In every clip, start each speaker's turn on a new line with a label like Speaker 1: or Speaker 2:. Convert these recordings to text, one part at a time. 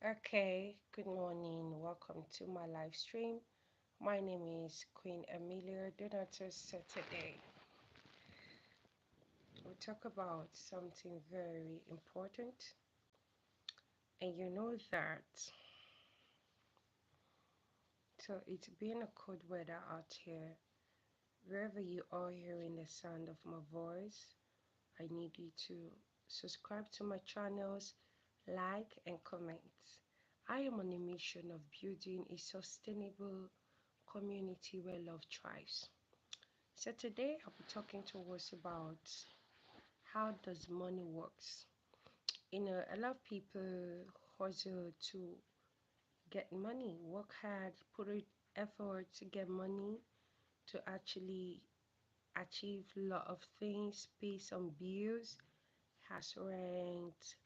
Speaker 1: Okay, good morning. Welcome to my live stream. My name is Queen Amelia Donatus. So today we'll talk about something very important. And you know that it's been a cold weather out here. Wherever you are hearing the sound of my voice, I need you to subscribe to my channels, like and comment. I am on a mission of building a sustainable community where love thrives. So today I'll be talking to us about how does money works. A lot of people hustle to get money, work hard, put in effort to get money to actually achieve a lot of things, pay some bills, house rent,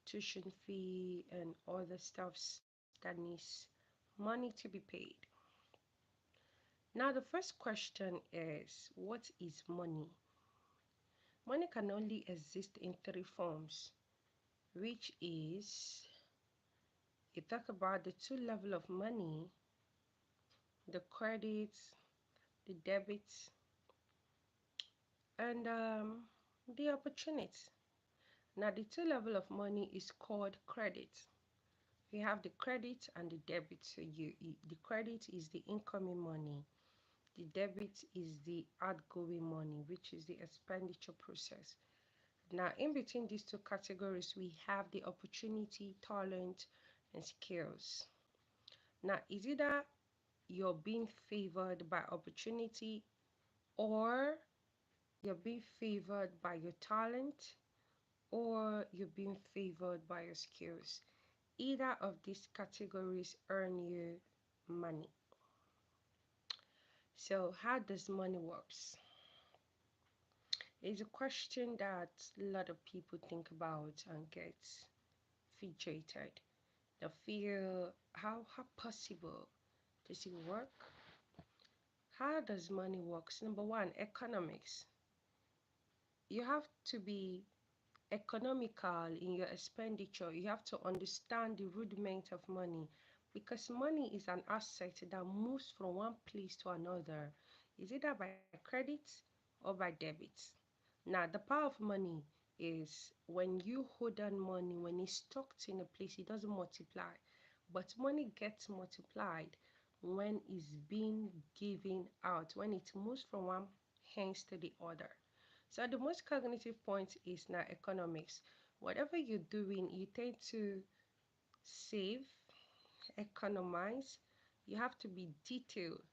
Speaker 1: tuition fee, and other stuffs that needs money to be paid. Now the first question is, what is money? Money can only exist in three forms, which is you talk about the two level of money, the credits, the debits, and the opportunity. Now the two level of money is called credit. We have the credit and the debit. So the credit is the incoming money. The debit is the outgoing money, which is the expenditure process. Now, in between these two categories, we have the opportunity, talent, and skills. Now, is either you're being favored by opportunity or you're being favored by your talent or you're being favored by your skills. Either of these categories earn you money. So, how does money works? It's a question that a lot of people think about and get fidgeted. They feel how possible does it work? How does money works? Number one, economics. You have to be economical in your expenditure. You have to understand the rudiment of money because money is an asset that moves from one place to another. Is either by credit or by debit. Now, the power of money is when you hold on money, when it's stocked in a place, it doesn't multiply. But money gets multiplied when it's being given out, when it moves from one hands to the other. So the most cognitive point is now economics. Whatever you're doing, you tend to save, economize. You have to be detailed.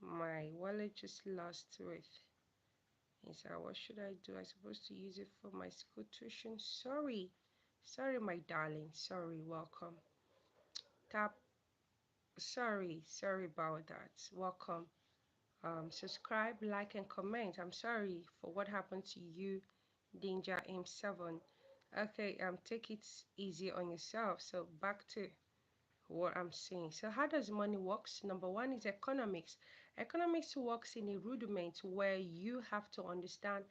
Speaker 1: My wallet just lost with. He said, what should I do? I'm supposed to use it for my school tuition. Sorry, my darling. Sorry, welcome. Tap. Sorry about that. Welcome. Subscribe, like, and comment. I'm sorry for what happened to you, Danger M7. Okay, take it easy on yourself. So back to what I'm saying. So how does money works? Number one is economics. Economics works in a rudiment where you have to understand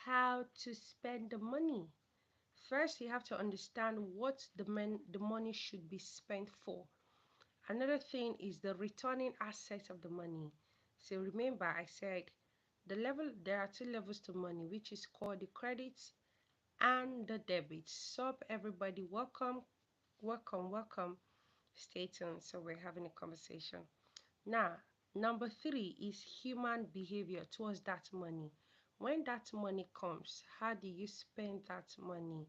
Speaker 1: how to spend the money. First, you have to understand what the money should be spent for. Another thing is the returning assets of the money. So remember, I said there are two levels to money, which is called the credits and the debits. Sup, everybody, welcome. Stay tuned. So we're having a conversation. Now, number three is human behavior towards that money. When that money comes, how do you spend that money?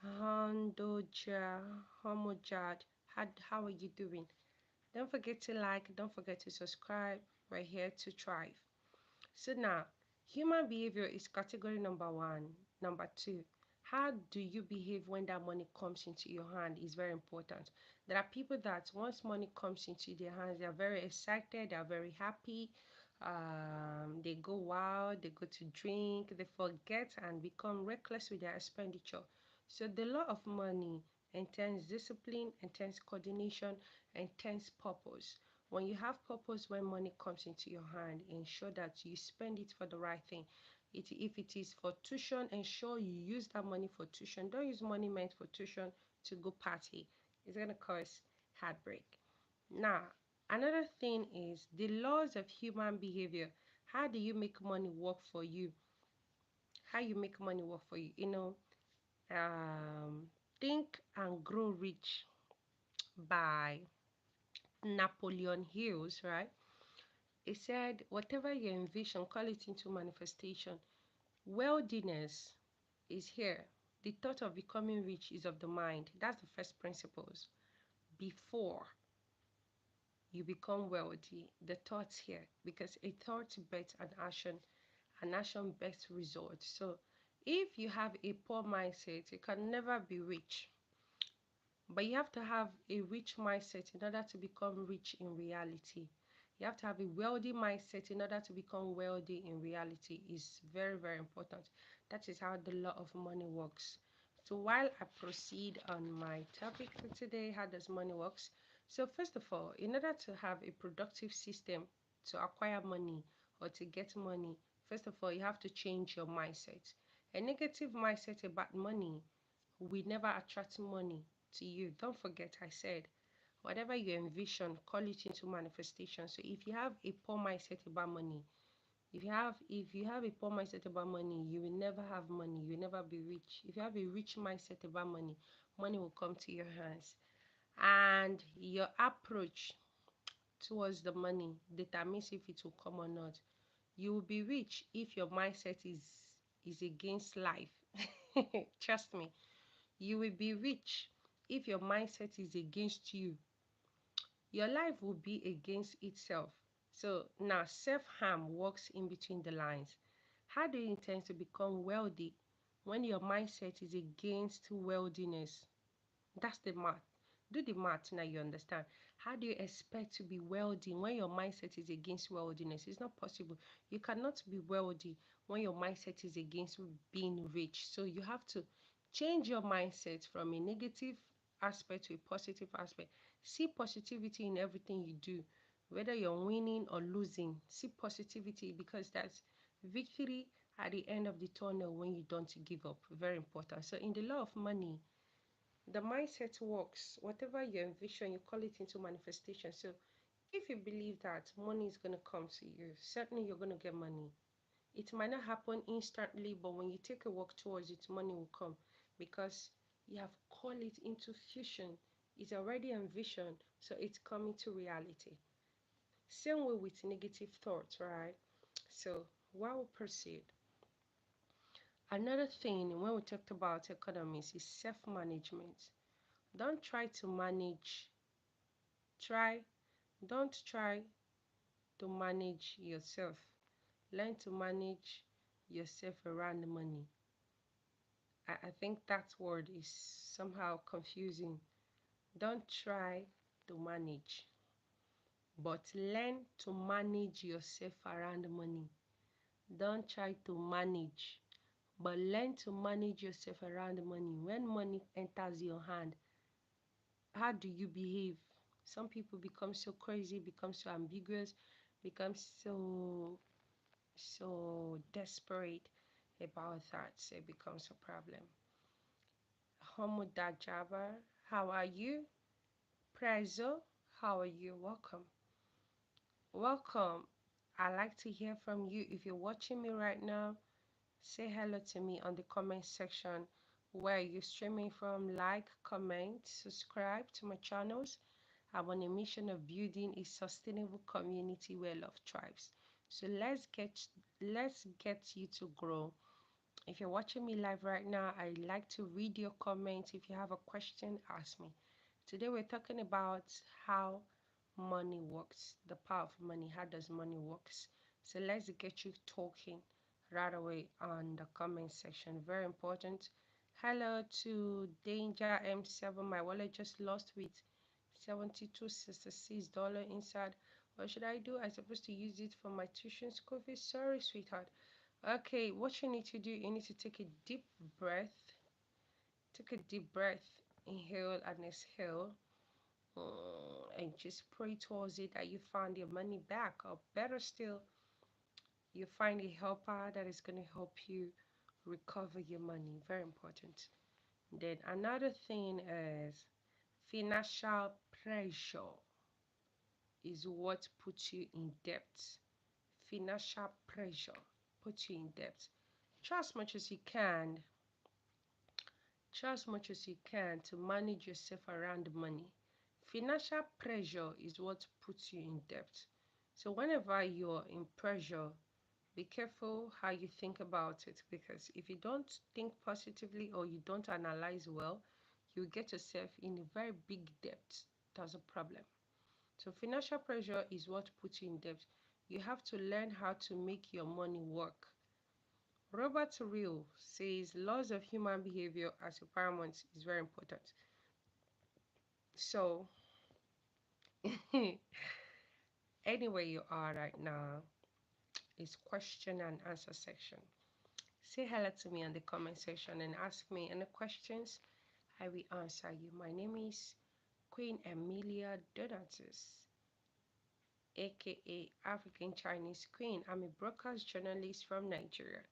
Speaker 1: Handoja, homojad, how are you doing? Don't forget to like, don't forget to subscribe. We're here to thrive. So now, human behavior is category number one. Number two, how do you behave when that money comes into your hand is very important. There are people that once money comes into their hands, they are very excited, they are very happy. They go wild, they go to drink, they forget and become reckless with their expenditure. So the law of money entails discipline, entails coordination, entails purpose. When you have purpose, when money comes into your hand, ensure that you spend it for the right thing. If it is for tuition, ensure you use that money for tuition. Don't use money meant for tuition to go party. It's going to cause heartbreak. Now, another thing is the laws of human behavior. How do you make money work for you? How you make money work for you? Um, Think and Grow Rich by Napoleon Hills, right? He said, whatever you envision, call it into manifestation. Worldliness is here. The thought of becoming rich is of the mind. That's the first principles. Before you become wealthy, the thoughts here, because a thought bets an action best result. So if you have a poor mindset, you can never be rich. But you have to have a rich mindset in order to become rich in reality. You have to have a wealthy mindset in order to become wealthy in reality. Is very, very important. That is how the law of money works. So while I proceed on my topic for today, how does money works? So first of all, in order to have a productive system to acquire money or to get money, first of all, you have to change your mindset. A negative mindset about money will never attract money to you. Don't forget, I said, whatever you envision, call it into manifestation. So if you have a poor mindset about money, if you have a poor mindset about money, you will never have money. You will never be rich. If you have a rich mindset about money, money will come to your hands. And your approach towards the money determines if it will come or not. You will be rich if your mindset is against life. Trust me. You will be rich if your mindset is against you. Your life will be against itself. So now self-harm works in between the lines. How do you intend to become wealthy when your mindset is against wealthiness? That's the math. Do the math now, you understand. How do you expect to be wealthy when your mindset is against worldliness? It's not possible. You cannot be wealthy when your mindset is against being rich. So you have to change your mindset from a negative aspect to a positive aspect. See positivity in everything you do, whether you're winning or losing. See positivity, because that's victory at the end of the tunnel when you don't give up. Very important. So in the law of money, the mindset works. Whatever you envision, you call it into manifestation. So if you believe that money is going to come to you, certainly you're going to get money. It might not happen instantly, but when you take a walk towards it, money will come, because you have called it into fusion. It's already envisioned, so it's coming to reality. Same way with negative thoughts, right? So while we proceed, another thing when we talked about economies is self-management. Don't try to manage Try, don't try to manage yourself. Learn to manage yourself around money. I think that word is somehow confusing. Don't try to manage, but learn to manage yourself around money. Don't try to manage, but learn to manage yourself around money. When money enters your hand, how do you behave? Some people become so crazy, become so ambiguous, become so desperate about that, so it becomes a problem. Homo da Java, how are you? Prezo, how are you? Welcome. Welcome. I like to hear from you. If you're watching me right now, say hello to me on the comment section. Where are you streaming from? Like, comment, subscribe to my channels. I'm on a mission of building a sustainable community where love thrives. So let's get you to grow. If you're watching me live right now, I like to read your comments. If you have a question, ask me. Today we're talking about how money works, the power of money. How does money works? So let's get you talking right away on the comment section. Very important. Hello to Danger M7. My wallet just lost with $72.66 inside. What should I do? I'm supposed to use it for my tuition school fees. Sorry, sweetheart. Okay, what you need to do, you need to take a deep breath. Take a deep breath. Inhale and exhale. And just pray towards it that you find your money back, or better still, you find a helper that is going to help you recover your money. Very important. Then another thing is financial pressure is what puts you in debt. Financial pressure puts you in debt. Try as much as you can, try as much as you can to manage yourself around money. Financial pressure is what puts you in debt. So whenever you're in pressure, be careful how you think about it, because if you don't think positively or you don't analyze well, you get yourself in a very big debt. That's a problem. So financial pressure is what puts you in debt. You have to learn how to make your money work. Robert Real says laws of human behavior as a paramount is very important. So anywhere you are right now is question and answer section. Say hello to me in the comment section and ask me any questions. I will answer you. My name is Queen Emilia Donatus, aka African Chinese Queen. I'm a broadcast journalist from Nigeria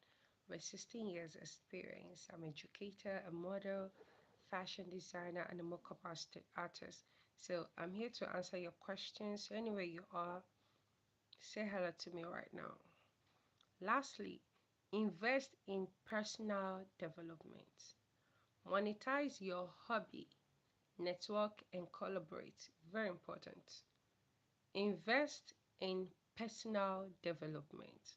Speaker 1: with 16 years experience. I'm an educator, a model, fashion designer, and a makeup artist. So I'm here to answer your questions anywhere you are. Say hello to me right now. Lastly, invest in personal development. Monetize your hobby, network, and collaborate. Very important. Invest in personal development.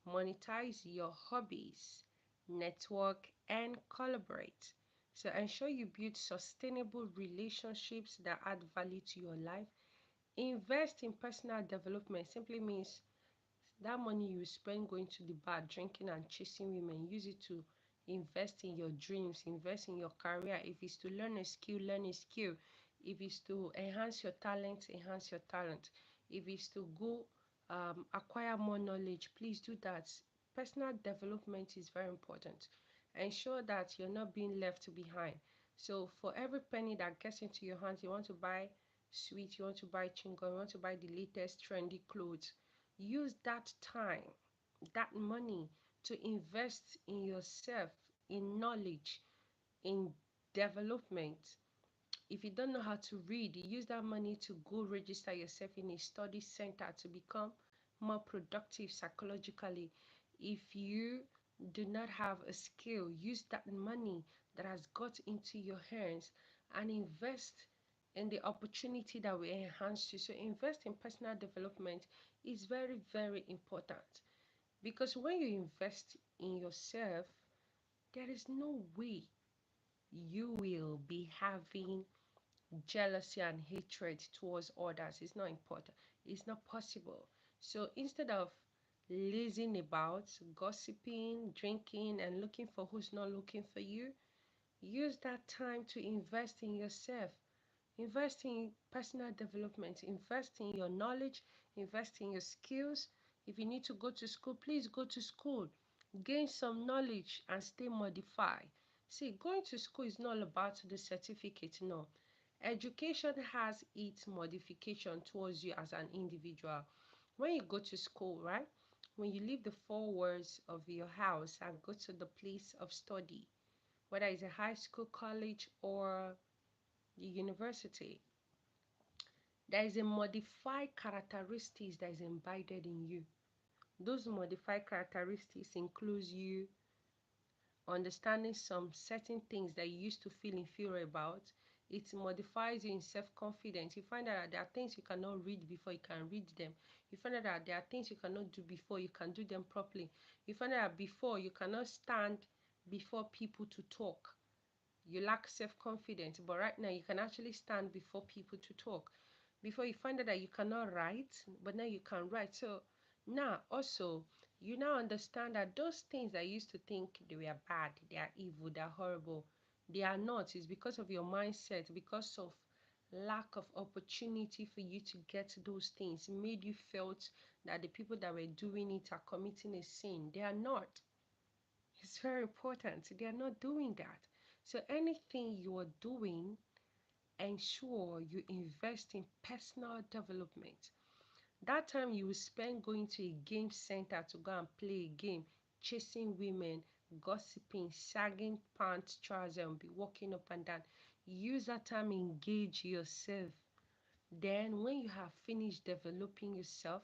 Speaker 1: Monetize your hobbies, network, and collaborate. So ensure you build sustainable relationships that add value to your life. Invest in personal development simply means that money you spend going to the bar, drinking and chasing women, use it to invest in your dreams, invest in your career. If it's to learn a skill, learn a skill. If it's to enhance your talent, enhance your talent. If it's to go acquire more knowledge, please do that. Personal development is very important. Ensure that you're not being left behind. So for every penny that gets into your hands, you want to buy sweet, you want to buy chingo, you want to buy the latest trendy clothes. Use that time, that money to invest in yourself, in knowledge, in development. If you don't know how to read, use that money to go register yourself in a study center to become more productive psychologically. If you do not have a skill, use that money that has got into your hands and invest in the opportunity that will enhance you. So invest in personal development is very, very important, because when you invest in yourself, there is no way you will be having jealousy and hatred towards others. It's not important. It's not possible. So instead of lazing about, gossiping, drinking, and looking for who's not looking for you, use that time to invest in yourself. Invest in personal development. Invest in your knowledge. Invest in your skills. If you need to go to school, please go to school. Gain some knowledge and stay modified. See, going to school is not about the certificate, no. Education has its modification towards you as an individual. When you go to school, right? When you leave the four walls of your house and go to the place of study, whether it's a high school, college, or the university, there is a modified characteristics that is embedded in you. Those modified characteristics includes you understanding some certain things that you used to feel inferior about. It modifies you in self-confidence. You find out that there are things you cannot read before you can read them. You find out that there are things you cannot do before you can do them properly. You find out that before you cannot stand before people to talk. You lack self-confidence, but right now you can actually stand before people to talk. Before you find out that you cannot write, but now you can write. So now also you now understand that those things that you used to think they were bad, they are evil, they are horrible, they are not. It's because of your mindset, because of lack of opportunity for you to get those things made you felt that the people that were doing it are committing a sin. They are not. It's very important. They are not doing that. So anything you are doing, ensure you invest in personal development. That time you will spend going to a game center to go and play a game, chasing women, gossiping, sagging pants, trousers, and be walking up and down. Use that time, engage yourself. Then, when you have finished developing yourself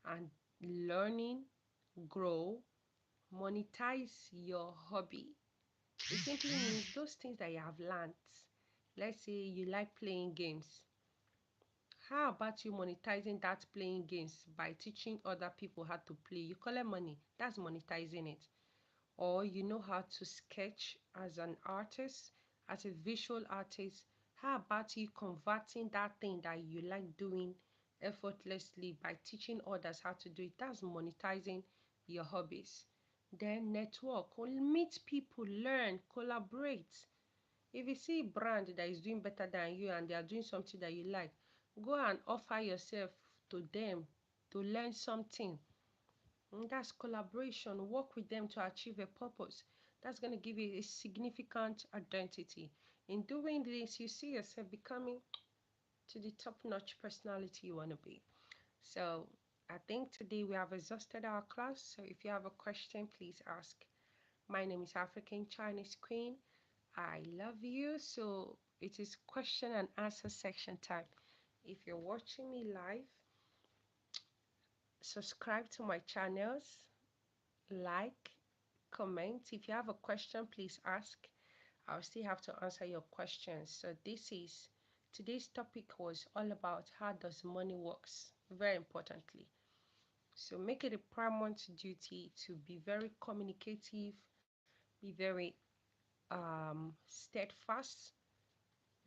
Speaker 1: and learning, grow, monetize your hobby. It simply means those things that you have learned. Let's say you like playing games. How about you monetizing that playing games by teaching other people how to play? You collect money. That's monetizing it. Or you know how to sketch as an artist, as a visual artist. How about you converting that thing that you like doing effortlessly by teaching others how to do it? That's monetizing your hobbies. Then network, meet people, learn, collaborate. If you see a brand that is doing better than you and they are doing something that you like, go and offer yourself to them to learn something. That's collaboration. Work with them to achieve a purpose. That's going to give you a significant identity. In doing this, you see yourself becoming to the top-notch personality you want to be. So I think today we have exhausted our class. So if you have a question, please ask. My name is African Chinese Queen. I love you. So it is question and answer section time. If you're watching me live, subscribe to my channels, like, comment. If you have a question, please ask. I'll still have to answer your questions. So today's topic was all about how does money works, very importantly. So make it a paramount duty to be very communicative, be very steadfast,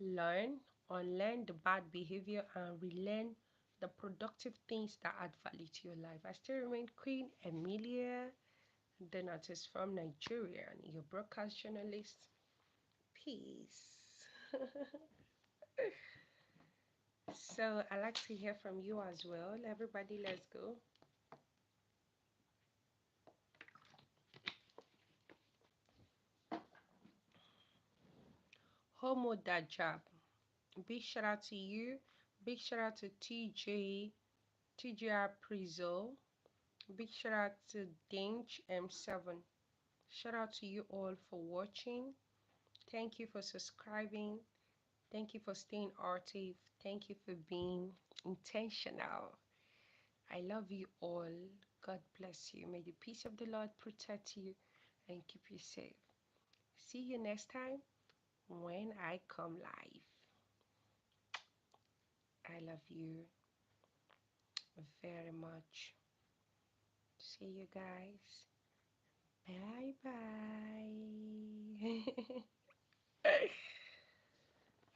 Speaker 1: learn, unlearn the bad behavior, and relearn the productive things that add value to your life. I still remain Queen Emilia, then artist from Nigeria, and your broadcast journalist. Peace. So I like to hear from you as well. Everybody, let's go. Homo Dajab. Big shout out to you. Big shout out to TJR Prizo. Big shout out to Dinge M7. Shout out to you all for watching. Thank you for subscribing. Thank you for staying active. Thank you for being intentional. I love you all. God bless you. May the peace of the Lord protect you and keep you safe. See you next time when I come live. I love you very much. See you guys. Bye bye.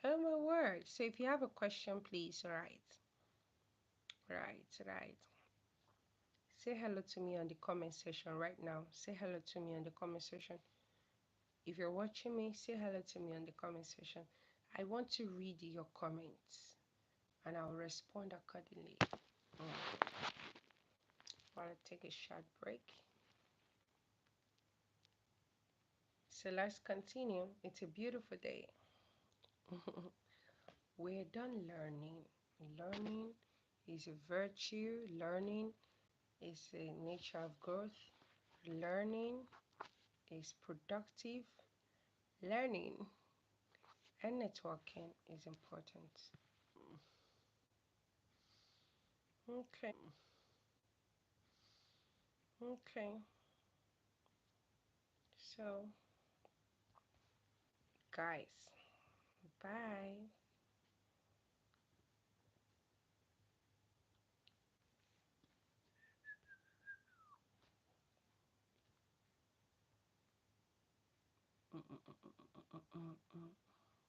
Speaker 1: Oh my word. So if you have a question, please write. Say hello to me on the comment section right now. Say hello to me on the comment section. If you're watching me, say hello to me on the comment section. I want to read your comments and I'll respond accordingly. I'll take a short break. So let's continue. It's a beautiful day. We're done learning. Learning is a virtue. Learning is a nature of growth. Learning is productive. Learning and networking is important. Okay. Okay. So, guys, bye.